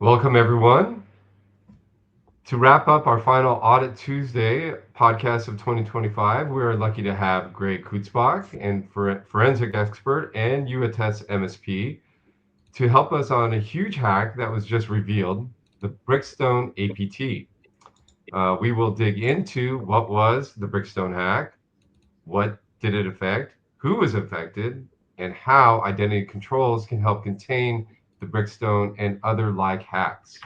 Welcome, everyone. To wrap up our final Audit Tuesday podcast of 2025, we are lucky to have Greg Kutzbach, and forensic expert and YouAttest MSP, to help us on a huge hack that was just revealed, the BRICKSTORM APT. We will dig into what was the BRICKSTORM hack, what did it affect, who was affected, and how identity controls can help contain the BRICKSTORM and other like hacks.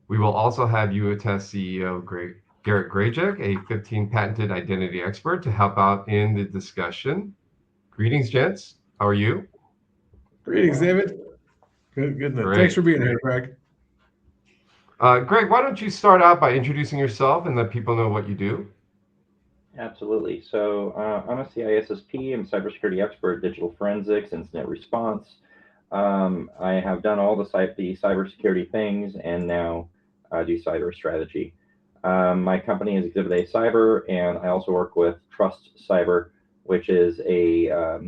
We will also have YouAttest CEO Garret Grajek, a 15 patented identity expert, to help out in the discussion. Greetings, gents. How are you? Greetings, David. Good. Thanks Great. for being here, Greg. Greg, why don't you start out by introducing yourself and let people know what you do? Absolutely. I'm a CISSP. I'm a cybersecurity expert, digital forensics, incident response. I have done all the cybersecurity things, and now I do cyber strategy. My company is Exhibit A Cyber, and I also work with Trust Cyber, which is a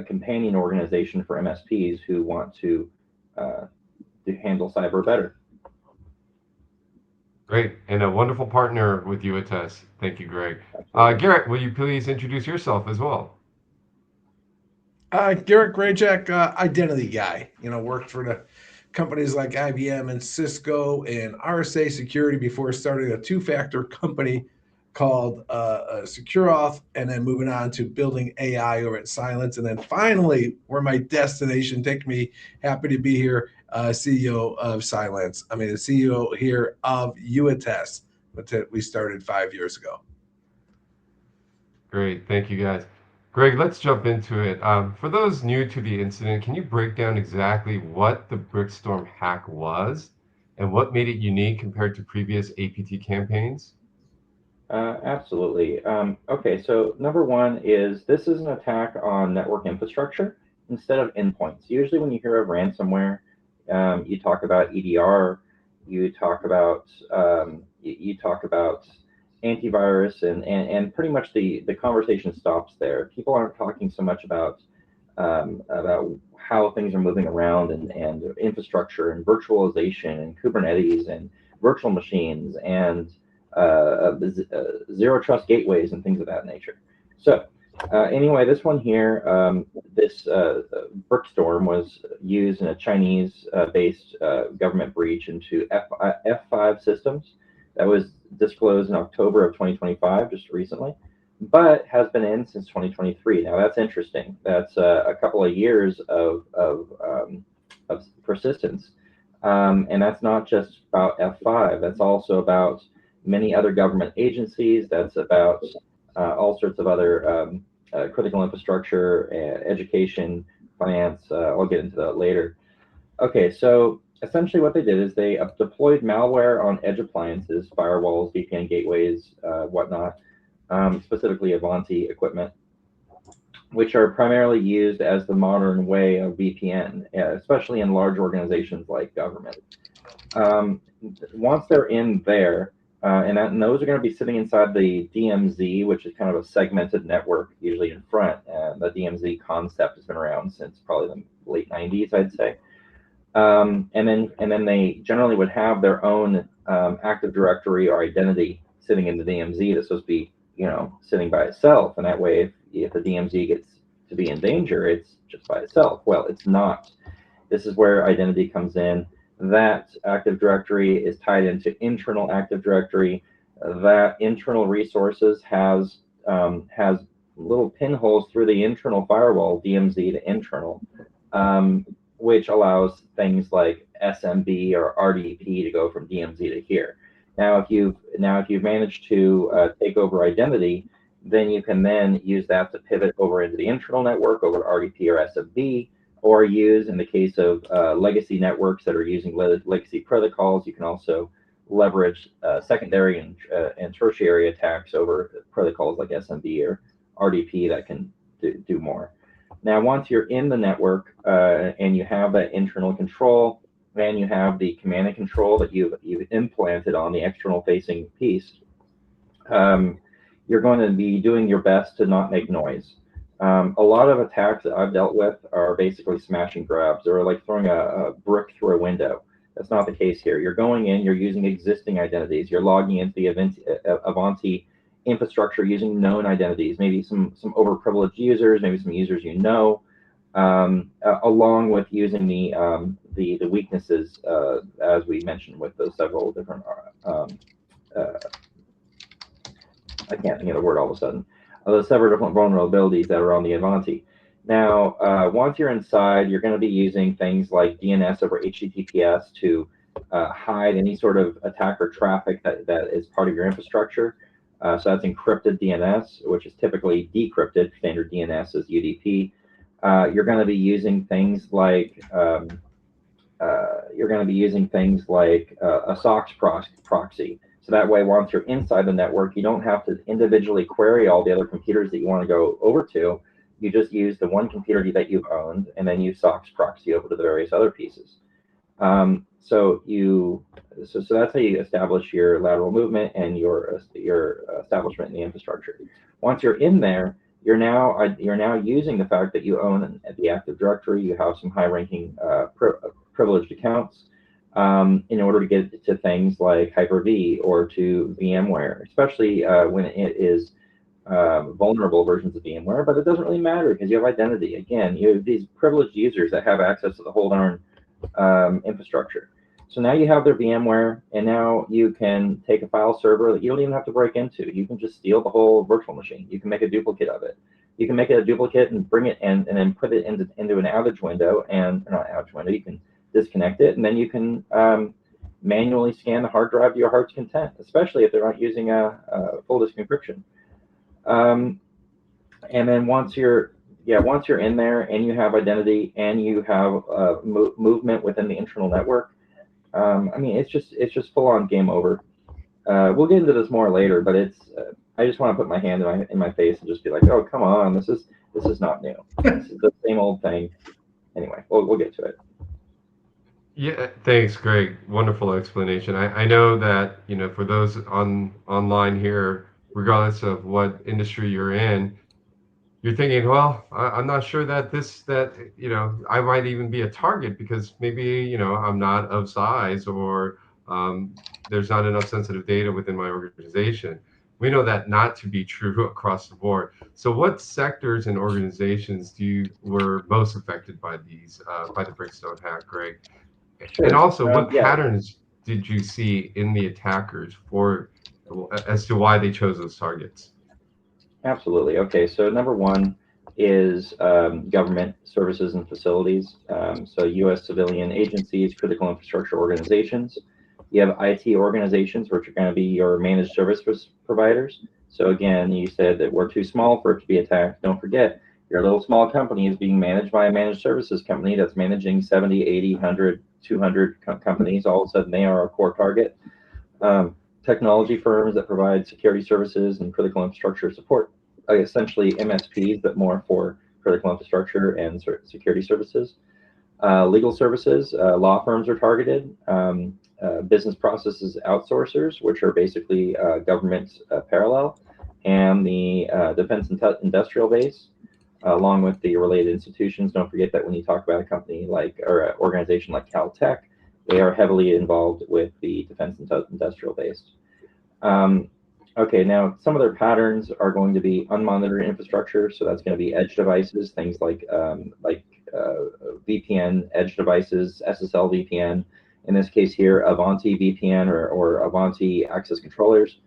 companion organization for MSPs who want uh, to handle cyber better. Great. And a wonderful partner with YouAttest. Thank you, Greg. Absolutely. Garrett, will you please introduce yourself as well? Garret Grajek, identity guy. Worked for the companies like IBM and Cisco and RSA Security before starting a two-factor company called SecureAuth, and then moving on to building AI over at Silence, and then finally, where my destination take me, happy to be here, CEO of Silence. I mean, the CEO here of YouAttest, that we started 5 years ago. Great. Thank you, guys. Greg, let's jump into it. For those new to the incident, can you break down exactly what the Brickstorm hack was and what made it unique compared to previous APT campaigns? Absolutely. Okay, so number one is this is an attack on network infrastructure instead of endpoints. Usually, when you hear of ransomware, you talk about EDR, you talk about antivirus, and pretty much the conversation stops there. People aren't talking so much about how things are moving around and infrastructure and virtualization and Kubernetes and virtual machines and zero trust gateways and things of that nature. So anyway, this one here, this Brickstorm was used in a Chinese based government breach into F5 systems that was disclosed in October of 2025, just recently, but has been in since 2023. Now that's interesting. That's a couple of years of persistence. And that's not just about F5, that's also about many other government agencies, that's about all sorts of other critical infrastructure, education, finance. I'll get into that later. Okay, so essentially what they did is they deployed malware on edge appliances, firewalls, VPN gateways, whatnot, specifically Avanti equipment, which are primarily used as the modern way of VPN, especially in large organizations like government. Um, Once they're in there, and those are going to be sitting inside the DMZ, which is kind of a segmented network, usually in front. The DMZ concept has been around since probably the late 90s, I'd say. And then they generally would have their own Active Directory or identity sitting in the DMZ that's supposed to be, sitting by itself. And that way, if the DMZ gets to be in danger, it's just by itself. Well, it's not. This is where identity comes in. That Active Directory is tied into internal Active Directory. That internal resources has little pinholes through the internal firewall, DMZ to internal, which allows things like SMB or RDP to go from DMZ to here. Now if you've managed to take over identity, then you can then use that to pivot over into the internal network over to RDP or SMB, or use, in the case of legacy networks that are using legacy protocols, you can also leverage secondary and tertiary attacks over protocols like SMB or RDP that can do more. Now, once you're in the network and you have that internal control, and you have the command and control that you've implanted on the external facing piece, you're going to be doing your best to not make noise. A lot of attacks that I've dealt with are basically smash and grabs, or like throwing a brick through a window. That's not the case here. You're going in, you're using existing identities. You're logging into the Avanti infrastructure using known identities, maybe some overprivileged users, maybe some users you know, along with using the weaknesses, as we mentioned, with those several different I can't think of the word all of a sudden. Those several different vulnerabilities that are on the Avanti. Now, once you're inside, you're going to be using things like DNS over HTTPS to hide any sort of attacker traffic that is part of your infrastructure. So that's encrypted DNS, which is typically decrypted. Standard DNS is UDP. You're going to be using things like a SOX proxy. So that way, once you're inside the network, you don't have to individually query all the other computers that you want to go over to. You just use the one computer that you've owned, and then you SOX proxy over to the various other pieces. So that's how you establish your lateral movement and your establishment in the infrastructure. Once you're in there, you're now using the fact that you own the Active Directory. You have some high-ranking privileged accounts in order to get to things like Hyper-V or to VMware, especially when it is vulnerable versions of VMware. But it doesn't really matter because you have identity. Again, you have these privileged users that have access to the whole darn infrastructure. So now you have their VMware, and now you can take a file server that you don't even have to break into. You can just steal the whole virtual machine. You can make a duplicate of it. You can make it a duplicate and bring it and then put it into an outage window, and not outage window. You can disconnect it, and then you can manually scan the hard drive to your heart's content, especially if they're not using a full disk encryption. And then once you're in there and you have identity and you have movement within the internal network, I mean, it's just full on game over. We'll get into this more later, but I just want to put my hand in my face and just be like, oh, come on, this is not new. This is the same old thing. Anyway, we'll get to it. Yeah, thanks, Greg. Wonderful explanation. I know that, for those online here, regardless of what industry you're in, you're thinking, well, I'm not sure that I might even be a target because maybe, I'm not of size or there's not enough sensitive data within my organization. We know that not to be true across the board. So what sectors and organizations were most affected by by the BRICKSTORM hack, Greg? Sure. And also, what patterns did you see in the attackers as to why they chose those targets? Absolutely. Okay, so number one is government services and facilities. So U.S. civilian agencies, critical infrastructure organizations. You have IT organizations, which are going to be your managed service providers. So again, you said that we're too small for it to be attacked. Don't forget, your little small company is being managed by a managed services company that's managing 70, 80, 100, 200 companies. All of a sudden, they are a core target. Technology firms that provide security services and critical infrastructure support, essentially MSPs, but more for critical infrastructure and security services. Legal services, law firms are targeted. Business processes outsourcers, which are basically government parallel, and the defense industrial base, along with the related institutions. Don't forget that when you talk about a company or an organization like Caltech, they are heavily involved with the defense industrial base. Okay, now some of their patterns are going to be unmonitored infrastructure, so that's going to be edge devices, things like VPN edge devices, SSL VPN. In this case here, Avanti VPN or Avanti access controllers.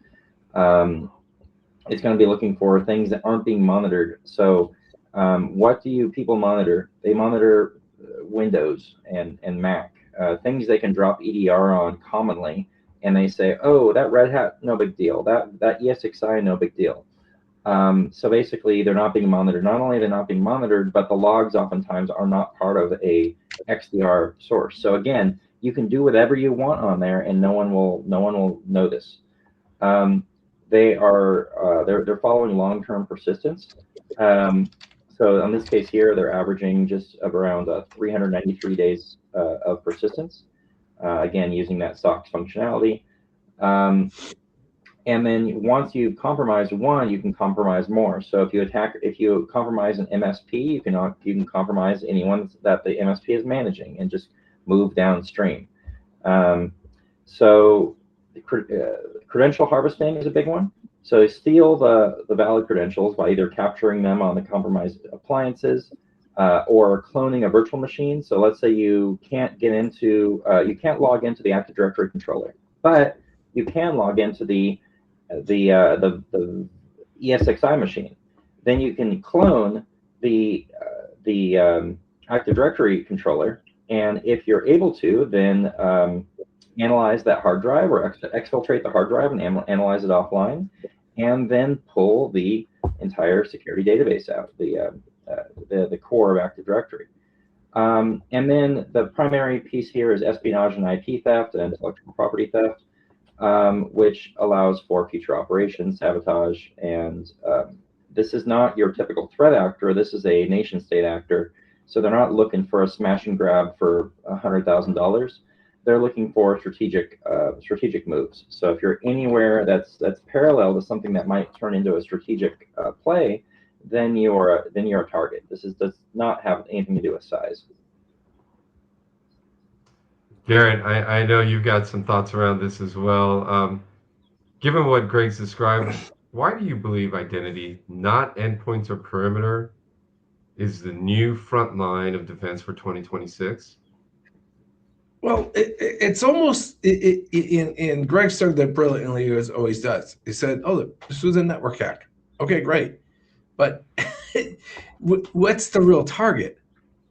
It's going to be looking for things that aren't being monitored. So what do people monitor? They monitor Windows and Mac, things they can drop EDR on commonly, and they say, oh, that Red Hat, no big deal. That ESXi, no big deal. So basically, they're not being monitored. Not only are they not being monitored, but the logs oftentimes are not part of a XDR source. So again, you can do whatever you want on there, and no one will notice. They're following long-term persistence. So in this case here, they're averaging just around 393 days of persistence. Again, using that SOX functionality. And then once you've compromised one, you can compromise more. So if you compromise an MSP, you can compromise anyone that the MSP is managing and just move downstream. So credential harvesting is a big one. So they steal the valid credentials by either capturing them on the compromised appliances or cloning a virtual machine. So let's say you can't get into, you can't log into the Active Directory controller, but you can log into the ESXi machine. Then you can clone the Active Directory controller, and if you're able to, then analyze that hard drive or exfiltrate the hard drive and analyze it offline, and then pull the entire security database out, the core of Active Directory. And then the primary piece here is espionage and IP theft and intellectual property theft, which allows for future operations, sabotage, and this is not your typical threat actor. This is a nation state actor. So they're not looking for a smash and grab for $100,000. They're looking for strategic moves. So if you're anywhere that's parallel to something that might turn into a strategic play, then you're a target. This does not have anything to do with size. Garret, I know you've got some thoughts around this as well. Given what Greg's described, why do you believe identity, not endpoints or perimeter, is the new front line of defense for 2026? Well, it's almost, and Greg started that brilliantly, as always does. He said, oh, look, this was a network hack. Okay, great. But what's the real target,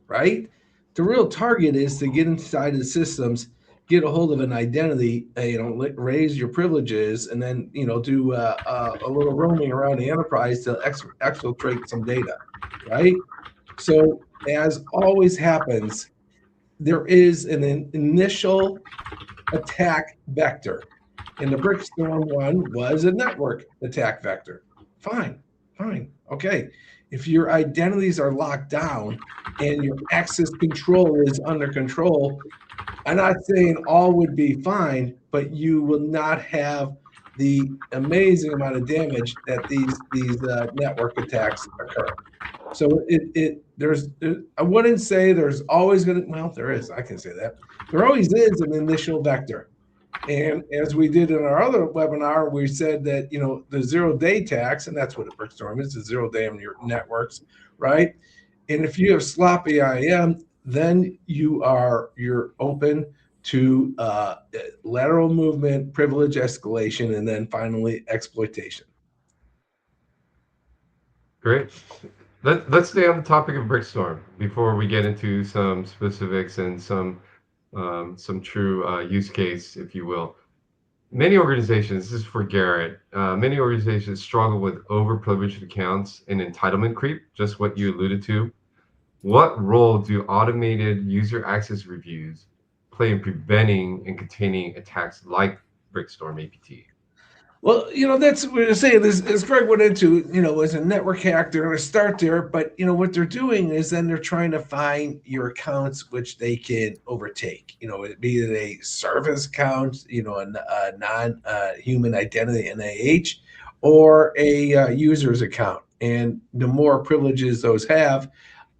right? The real target is to get inside of the systems, get a hold of an identity, raise your privileges, and then, do a little roaming around the enterprise to exfiltrate some data, right? So as always happens, there is an initial attack vector. And the BRICKSTORM one was a network attack vector. Fine. Okay. If your identities are locked down and your access control is under control, I'm not saying all would be fine, but you will not have the amazing amount of damage that these network attacks occur. So I wouldn't say there's always going to, well, there is, I can say that. There always is an initial vector. And as we did in our other webinar, we said that, the 0-day tax, and that's what a BRICKSTORM is, a 0 day on your networks, right? And if you have sloppy IAM, then you're open to lateral movement, privilege escalation, and then finally exploitation. Great. Let's stay on the topic of BRICKSTORM before we get into some specifics and some true use case, if you will. Many organizations, this is for Garret, many organizations struggle with overprivileged accounts and entitlement creep, just what you alluded to. What role do automated user access reviews play in preventing and containing attacks like BRICKSTORM APT? Well, that's what we're saying. As Greg went into, as a network hack, they're going to start there. But, what they're doing is then they're trying to find your accounts which they can overtake. Be it a service account, a non-human identity NAH, or a user's account. And the more privileges those have,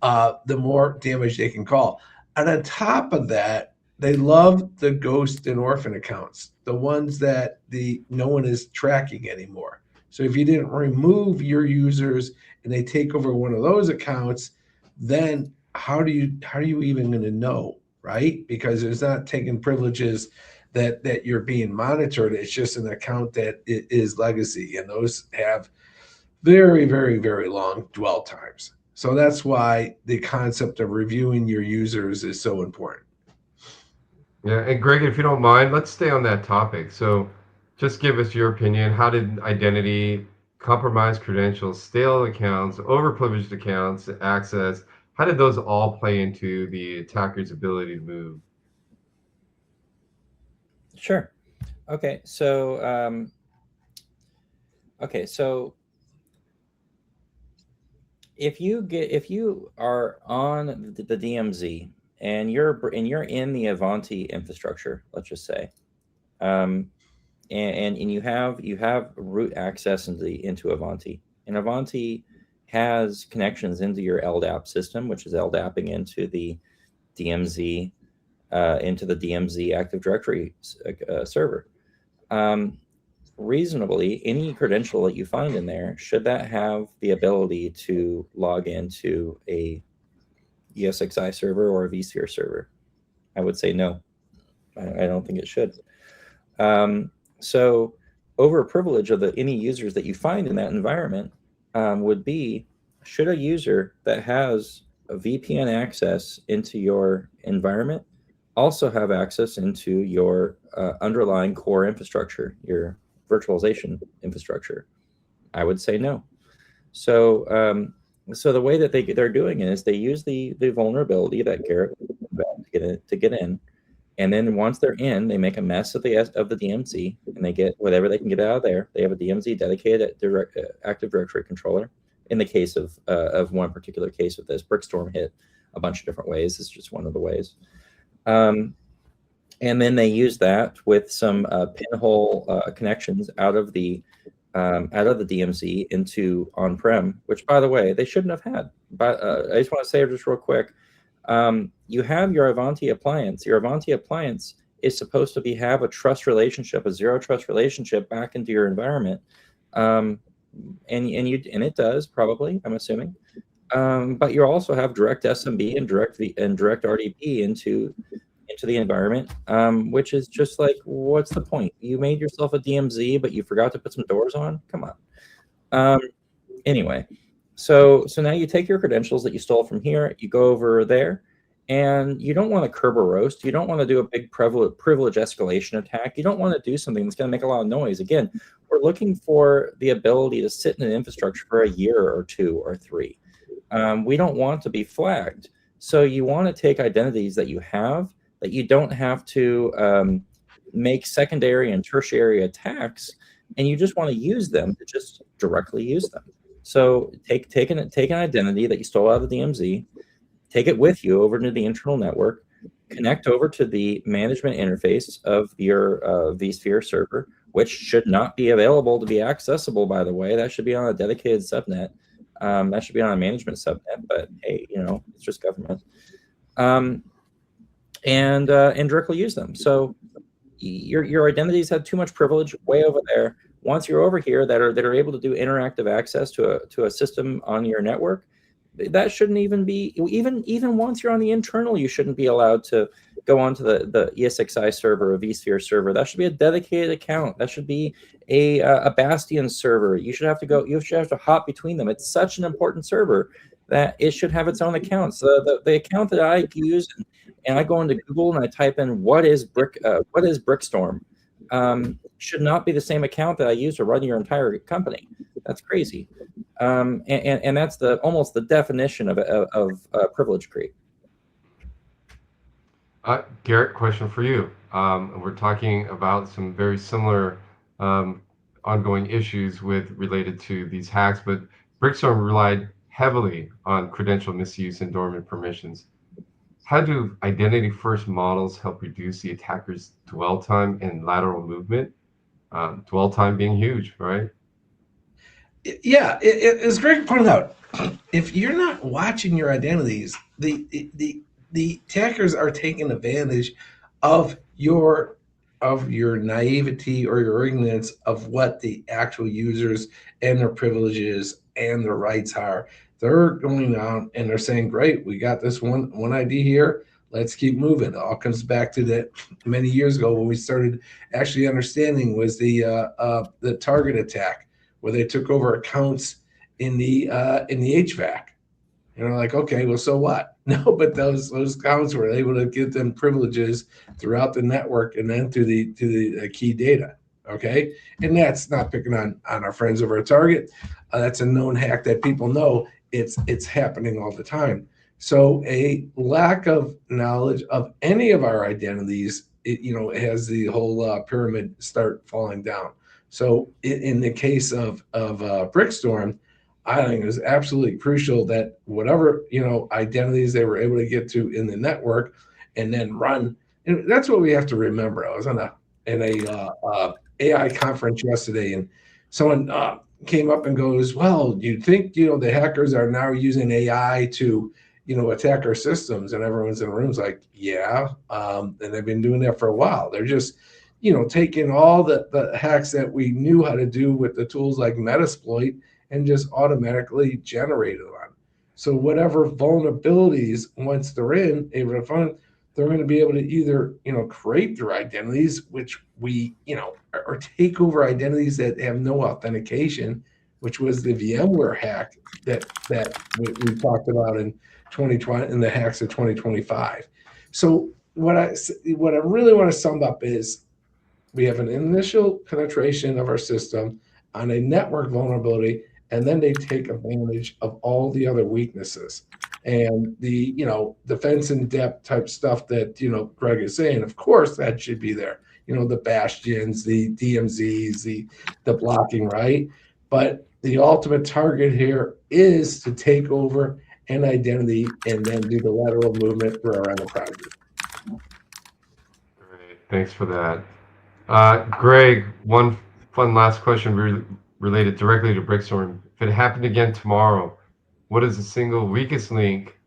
the more damage they can call. And on top of that, they love the ghost and orphan accounts, the ones that no one is tracking anymore. So if you didn't remove your users and they take over one of those accounts, then how are you even going to know, right? Because it's not taking privileges that you're being monitored. It's just an account that is legacy, and those have very, very, very long dwell times. So that's why the concept of reviewing your users is so important. Yeah, and Greg, if you don't mind, let's stay on that topic. So just give us your opinion. How did identity, compromised credentials, stale accounts, overprivileged accounts, access, how did those all play into the attacker's ability to move? Sure. Okay, so if you are on the DMZ and you're in the Avanti infrastructure, let's just say, and you have root access into Avanti, and Avanti has connections into your LDAP system, which is LDAPing into the DMZ into the DMZ Active Directory server. Reasonably, any credential that you find in there, should that have the ability to log into a ESXi server or a vSphere server? I would say no. I don't think it should. So over privilege of any users that you find in that environment would be, should a user that has a VPN access into your environment also have access into your underlying core infrastructure, your virtualization infrastructure? I would say no. So so the way that they're doing it is they use the vulnerability that Garret to get in, and then once they're in, they make a mess of the DMZ, and they get whatever they can get out of there. They have a DMZ dedicated Active Directory controller. In the case of one particular case with this, BRICKSTORM hit a bunch of different ways. It's just one of the ways. And then they use that with some pinhole connections out of the DMZ into on-prem, which, by the way, they shouldn't have had. But I just want to say just real quick, you have your Ivanti appliance. Your Ivanti appliance is supposed to have a trust relationship, a zero trust relationship back into your environment, and it does, probably, I'm assuming. But you also have direct SMB and direct RDP into the environment, which is just like, what's the point? You made yourself a DMZ, but you forgot to put some doors on? Come on. Anyway, so now you take your credentials that you stole from here, you go over there, and you don't want to curb or roast. You don't want to do a big privilege escalation attack. You don't want to do something that's going to make a lot of noise. Again, we're looking for the ability to sit in an infrastructure for a year or 2 or 3. We don't want to be flagged. So you want to take identities that you have, that you don't have to make secondary and tertiary attacks, and you just want to use them to just directly use them. So take an identity that you stole out of the DMZ, take it with you over into the internal network, connect over to the management interface of your vSphere server, which should not be available to be accessible, by the way. That should be on a dedicated subnet. That should be on a management subnet, but hey, it's just government. And directly use them. So your identities have too much privilege way over there. Once you're over here that are able to do interactive access to a system on your network, that shouldn't even be, even once you're on the internal, you shouldn't be allowed to go onto the ESXi server, a vSphere server. That should be a dedicated account. That should be a Bastion server. You should have to hop between them. It's such an important server that it should have its own accounts. The account that I use, and I go into Google and I type in what is BRICKSTORM, should not be the same account that I use to run your entire company. That's crazy, and that's almost the definition of privilege creep. Garret, question for you. We're talking about some very similar ongoing issues related to these hacks, but BRICKSTORM relied heavily on credential misuse and dormant permissions. How do identity-first models help reduce the attacker's dwell time and lateral movement? Dwell time being huge, right? Yeah, as Greg pointed out, if you're not watching your identities, the attackers are taking advantage of your naivety or your ignorance of what the actual users and their privileges and their rights are. They're going on and they're saying, great, we got this one ID here. Let's keep moving. It all comes back to that many years ago when we started actually understanding was the target attack, where they took over accounts in the HVAC. Like, okay, well, so what? No, but those accounts were able to get them privileges throughout the network and then to the key data. Okay, and that's not picking on our friends over at Target. That's a known hack that people know. It's happening all the time. So a lack of knowledge of any of our identities, it has the whole pyramid start falling down. So in the case of BRICKSTORM, I think it was absolutely crucial that whatever identities they were able to get to in the network and then run. And that's what we have to remember. I was on a AI conference yesterday, and someone came up and goes, well, do you think the hackers are now using AI to attack our systems. And everyone's in the room's like, yeah. And they've been doing that for a while. They're just, taking all the hacks that we knew how to do with the tools like Metasploit and just automatically generate it on. So whatever vulnerabilities, once they're in, they're going to be able to either, create their identities, which we, or take over identities that have no authentication, which was the VMware hack that we talked about in 2020 and the hacks of 2025. So what I really want to sum up is we have an initial penetration of our system on a network vulnerability, and then they take advantage of all the other weaknesses and the defense in depth type stuff that Greg is saying. Of course, that should be there. The bastions, the DMZs, the blocking, right? But the ultimate target here is to take over an identity and then do the lateral movement for our enterprises. Great, thanks for that. Greg, one fun last question related directly to BRICKSTORM. If it happened again tomorrow, what is the single weakest link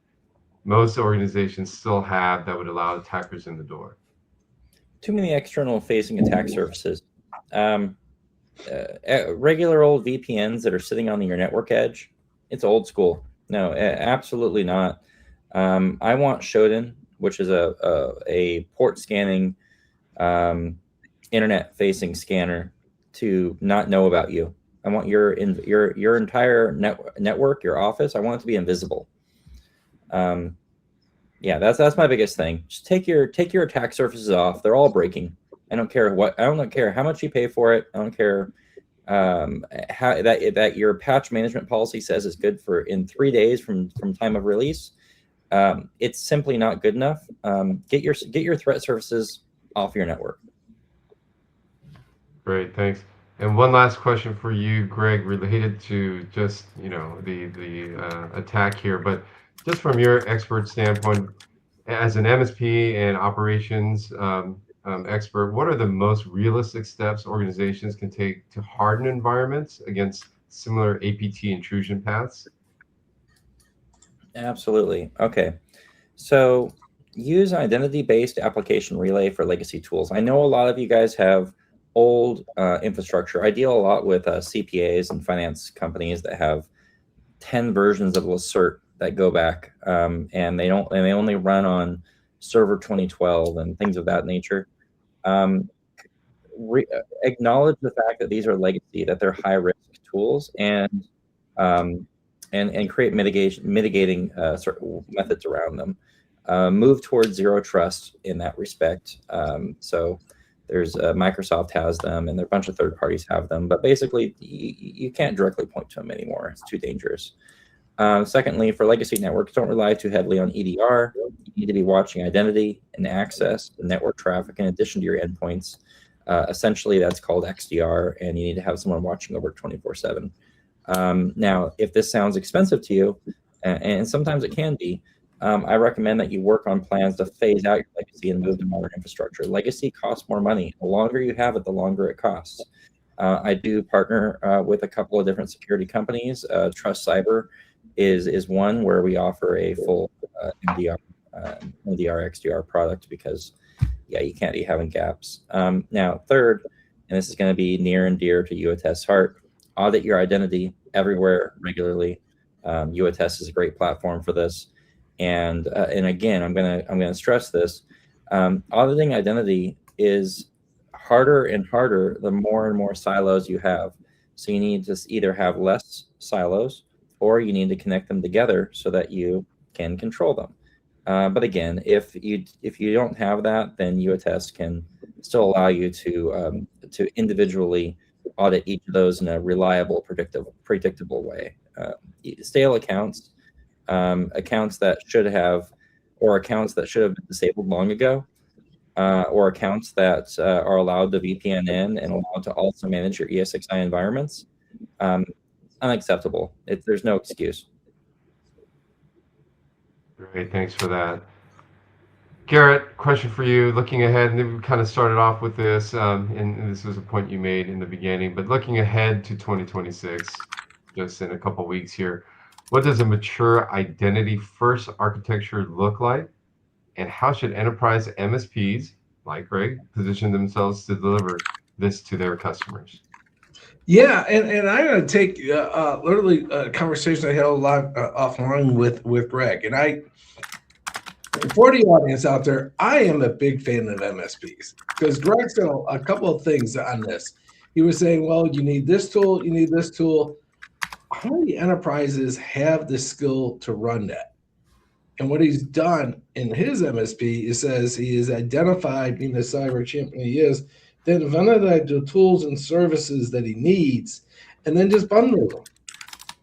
most organizations still have that would allow attackers in the door? Too many external facing attack surfaces. Regular old VPNs that are sitting on your network edge, it's old school. No, absolutely not. I want Shodan, which is a port scanning internet facing scanner, to not know about you. I want your entire network, your office, I want it to be invisible. Yeah, that's my biggest thing. Just take your attack surfaces off. They're all breaking. I don't care how much you pay for it. I don't care how that your patch management policy says is good for in 3 days from time of release. It's simply not good enough. Get your threat surfaces off your network. Great, thanks. And one last question for you, Greg, related to just the attack here, but just from your expert standpoint, as an MSP and operations expert, what are the most realistic steps organizations can take to harden environments against similar APT intrusion paths? Absolutely. Okay. So use identity-based application relay for legacy tools. I know a lot of you guys have old infrastructure. I deal a lot with CPAs and finance companies that have 10 versions of Lacert that go back, and they only run on server 2012 and things of that nature. Acknowledge the fact that these are legacy, that they're high risk tools, and create mitigating sort of methods around them. Move towards zero trust in that respect. So there's Microsoft has them, and there are a bunch of third parties have them, but basically you can't directly point to them anymore. It's too dangerous. Secondly, for legacy networks, don't rely too heavily on EDR. You need to be watching identity and access, the network traffic, in addition to your endpoints. Essentially, that's called XDR, and you need to have someone watching over 24/7. Now, if this sounds expensive to you, and sometimes it can be, I recommend that you work on plans to phase out your legacy and move to modern infrastructure. Legacy costs more money. The longer you have it, the longer it costs. I do partner with a couple of different security companies. Trust Cyber is one where we offer a full MDR XDR product because, yeah, you can't be having gaps. Now, third, and this is going to be near and dear to YouAttest's heart, audit your identity everywhere regularly. YouAttest is a great platform for this. And again, I'm gonna stress this. Auditing identity is harder and harder the more and more silos you have. So you need to either have less silos, or you need to connect them together so that you can control them. But again, if you don't have that, then YouAttest can still allow you to individually audit each of those in a reliable, predictable way. Stale accounts. Accounts that should have been disabled long ago, or accounts that are allowed to VPN in and allowed to also manage your ESXi environments. Unacceptable. There's no excuse. Great, thanks for that. Garret, question for you. Looking ahead, and we kind of started off with this, and this was a point you made in the beginning, but looking ahead to 2026, just in a couple weeks here, What does a mature identity-first architecture look like? And how should enterprise MSPs, like Greg, position themselves to deliver this to their customers? Yeah, and I'm going to take literally a conversation I had a lot offline with Greg, and for the audience out there, I am a big fan of MSPs because Greg said a couple of things on this. He was saying, well, you need this tool, you need this tool. How many enterprises have the skill to run that? And what he's done in his MSP, he says he is identified, being the cyber champion he is, then invented the tools and services that he needs, and then just bundle them.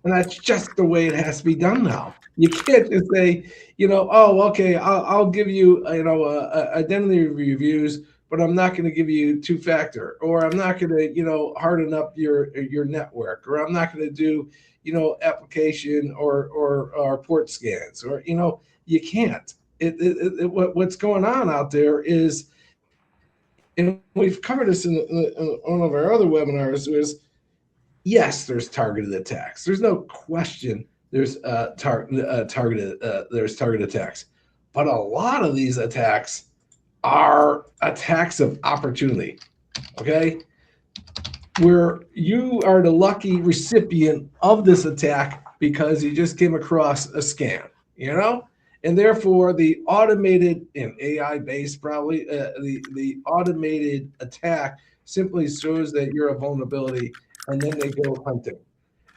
And that's just the way it has to be done now. You can't just say, oh, okay, I'll give you, identity reviews, but I'm not going to give you two-factor, or I'm not going to, harden up your network, or I'm not going to do, application or port scans, or you can't. What's going on out there is, and we've covered this in one of our other webinars, is yes, there's targeted attacks. There's no question there's targeted attacks, but a lot of these attacks are attacks of opportunity. Okay, where you are the lucky recipient of this attack because you just came across a scam, and therefore the automated and AI-based probably the automated attack simply shows that you're a vulnerability, and then they go hunting.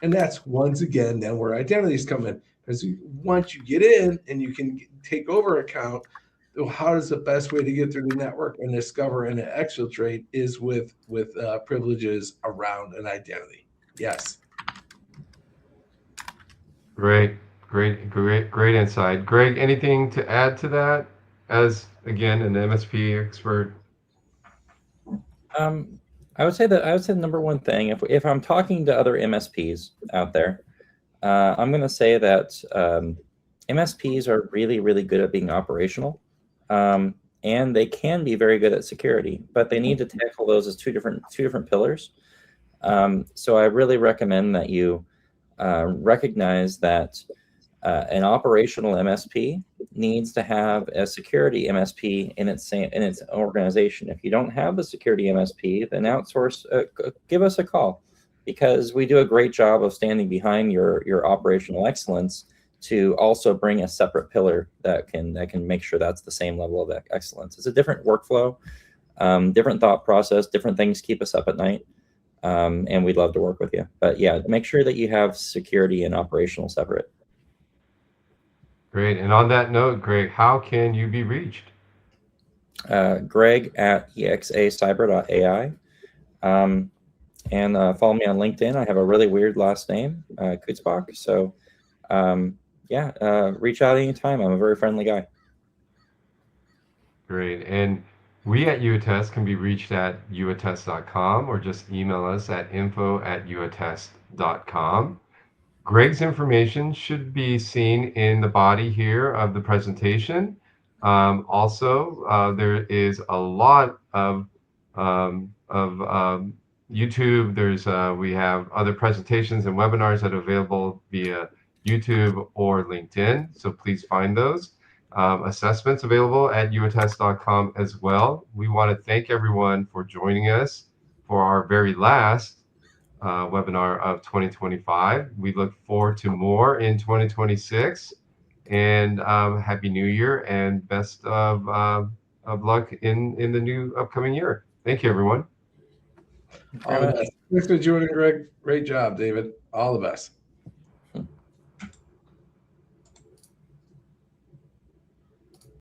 And that's once again then where identities come in, because once you get in and you can take over account, how is the best way to get through the network and discover and exfiltrate is with privileges around an identity. Yes. Great insight. Greg, anything to add to that as, again, an MSP expert? I would say the number one thing, if I'm talking to other MSPs out there, I'm going to say that MSPs are really, really good at being operational, and they can be very good at security, but they need to tackle those as two different pillars. So I really recommend that you recognize that an operational MSP needs to have a security MSP in its organization. If you don't have the security MSP, then outsource. Give us a call, because we do a great job of standing behind your operational excellence to also bring a separate pillar that can make sure that's the same level of excellence. It's a different workflow, different thought process, different things keep us up at night. And we'd love to work with you. But yeah, make sure that you have security and operational separate. Great. And on that note, Greg, how can you be reached? Greg at exacyber.ai. And follow me on LinkedIn. I have a really weird last name, Kutzbach. So reach out anytime. I'm a very friendly guy. Great. And we at YouAttest can be reached at youattest.com, or just email us at info@youattest.com. Greg's information should be seen in the body here of the presentation. Also, there is a lot of YouTube. We have other presentations and webinars that are available via YouTube or LinkedIn, so please find those. Assessments available at youattest.com as well. We want to thank everyone for joining us for our very last webinar of 2025. We look forward to more in 2026, and Happy New Year, and best of luck in the new upcoming year. Thank you, everyone. All the best. Thanks for joining, Greg. Great job, David. All the best.